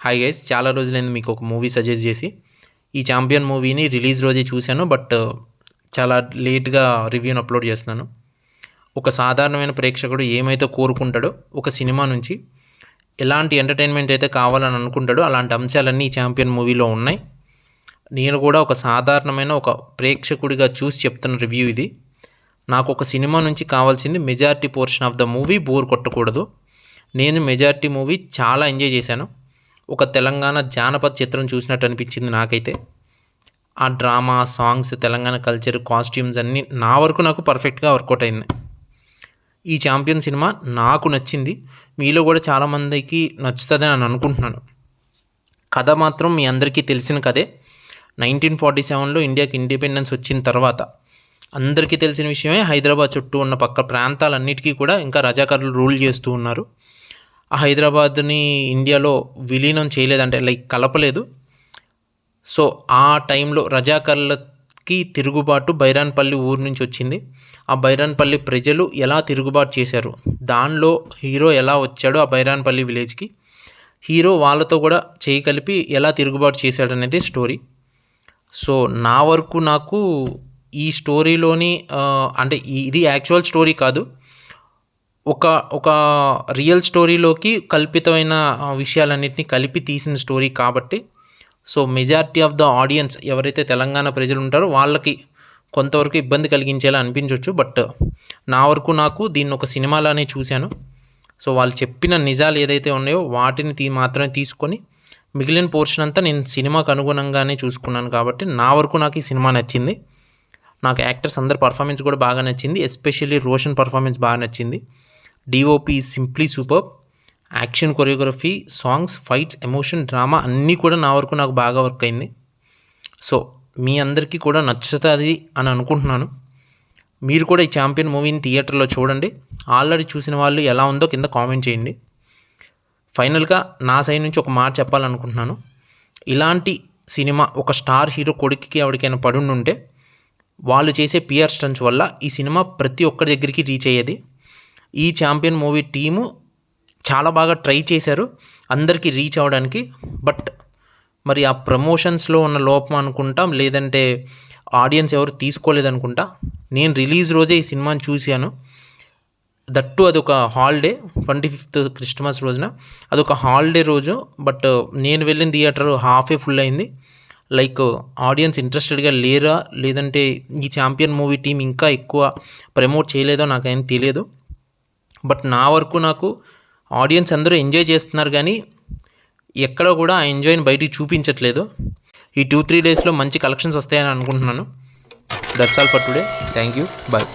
Hi guys, చాలా రోజులైంది మీకు ఒక మూవీ సజెస్ట్ చేసి. ఈ ఛాంపియన్ మూవీని రిలీజ్ రోజే చూశాను, బట్ చాలా లేట్గా రివ్యూని అప్లోడ్ చేస్తున్నాను. ఒక సాధారణమైన ప్రేక్షకుడు ఏమైతే కోరుకుంటాడో ఒక సినిమా నుంచి, ఎలాంటి ఎంటర్టైన్మెంట్ అయితే కావాలని అనుకుంటాడో అలాంటి అంశాలన్నీ ఈ ఛాంపియన్ మూవీలో ఉన్నాయి. నేను కూడా ఒక సాధారణమైన ఒక ప్రేక్షకుడిగా చూసి చెప్తున్న రివ్యూ ఇది. నాకు ఒక సినిమా నుంచి కావాల్సింది majority portion of the movie bore కొట్టకూడదు. నేను మెజారిటీ మూవీ చాలా ఎంజాయ్ చేశాను. ఒక తెలంగాణ జానపద చిత్రం చూసినట్టు అనిపించింది నాకైతే. ఆ drama, songs, Telangana culture, costumes అన్నీ నా వరకు నాకు పర్ఫెక్ట్గా వర్కౌట్ అయింది. ఈ ఛాంపియన్ సినిమా నాకు నచ్చింది, మీలో కూడా చాలామందికి నచ్చుతుందని నేను అనుకుంటున్నాను. కథ మాత్రం మీ అందరికీ తెలిసిన కథే. 1947లో ఇండియాకి ఇండిపెండెన్స్ వచ్చిన తర్వాత అందరికీ తెలిసిన విషయమే, హైదరాబాద్ చుట్టూ ఉన్న పక్క ప్రాంతాలన్నిటికీ కూడా ఇంకా రజాకారులు రూల్ చేస్తూ ఉన్నారు. ఆ హైదరాబాద్ని ఇండియాలో విలీనం చేయలేదంటే లైక్ కలపలేదు. సో ఆ టైంలో రజాకర్లకి తిరుగుబాటు బైరాన్పల్లి ఊరు నుంచి వచ్చింది. ఆ బైరాన్పల్లి ప్రజలు ఎలా తిరుగుబాటు చేశారు, దానిలో హీరో ఎలా వచ్చాడో ఆ బైరాన్పల్లి విలేజ్కి, హీరో వాళ్ళతో కూడా చేయి కలిపి ఎలా తిరుగుబాటు చేశాడు అనేది స్టోరీ. సో నా వరకు నాకు ఈ స్టోరీలోని అంటే ఇది యాక్చువల్ స్టోరీ కాదు, ఒక రియల్ స్టోరీలోకి కల్పితమైన విషయాలన్నింటినీ కలిపి తీసిన స్టోరీ కాబట్టి, so majority of the audience ఎవరైతే తెలంగాణ ప్రజలు ఉంటారో వాళ్ళకి కొంతవరకు ఇబ్బంది కలిగించేలా అనిపించవచ్చు. బట్ నా వరకు నాకు దీన్ని ఒక సినిమాలానే చూశాను. సో వాళ్ళు చెప్పిన నిజాలు ఏదైతే ఉన్నాయో వాటిని మాత్రమే తీసుకొని మిగిలిన పోర్షన్ అంతా నేను సినిమాకు అనుగుణంగానే చూసుకున్నాను. కాబట్టి నా వరకు నాకు ఈ సినిమా నచ్చింది. నాకు యాక్టర్స్ అందరి పర్ఫార్మెన్స్ కూడా బాగా నచ్చింది. ఎస్పెషల్లీ రోషన్ పర్ఫార్మెన్స్ బాగా నచ్చింది. DOP is simply super. Action, choreography, songs, fights, emotion, drama అన్నీ కూడా నా వరకు నాకు బాగా వర్క్ అయింది. సో మీ అందరికీ కూడా నచ్చుతుంది అని అనుకుంటున్నాను. మీరు కూడా ఈ ఛాంపియన్ మూవీని థియేటర్లో చూడండి. ఆల్రెడీ చూసిన వాళ్ళు ఎలా ఉందో కింద కామెంట్ చేయండి. ఫైనల్గా నా సైడ్ నుంచి ఒక మాట చెప్పాలనుకుంటున్నాను. ఇలాంటి సినిమా ఒక స్టార్ హీరో కొడుకుకి ఎవరికైనా పడుండి ఉంటే వాళ్ళు చేసే పిఆర్ స్టంట్స్ వల్ల ఈ సినిమా ప్రతి ఒక్కరి దగ్గరికి రీచ్ అయ్యేది. ఈ ఛాంపియన్ మూవీ టీము చాలా బాగా ట్రై చేశారు అందరికీ రీచ్ అవ్వడానికి. బట్ మరి ఆ ప్రమోషన్స్లో ఉన్న లోపం అనుకుంటా, లేదంటే ఆడియన్స్ ఎవరు తీసుకోలేదనుకుంటా. నేను రిలీజ్ రోజే ఈ సినిమాని చూశాను. దట్టు అదొక హాలిడే, 25th క్రిస్మస్ రోజున అదొక హాలిడే రోజు. బట్ నేను వెళ్ళిన థియేటర్ హాఫే ఫుల్ అయింది. లైక్ ఆడియన్స్ ఇంట్రెస్టెడ్గా లేరా, లేదంటే ఈ ఛాంపియన్ మూవీ టీం ఇంకా ఎక్కువ ప్రమోట్ చేయలేదో నాకేం తెలియదు. బట్ నా వరకు నాకు ఆడియన్స్ అందరూ ఎంజాయ్ చేస్తున్నారు, కానీ ఎక్కడ కూడా ఆ ఎంజాయ్ని బయటికి చూపించట్లేదు. ఈ 2-3 డేస్లో మంచి కలెక్షన్స్ వస్తాయని అనుకుంటున్నాను. That's all for today. Thank you, bye.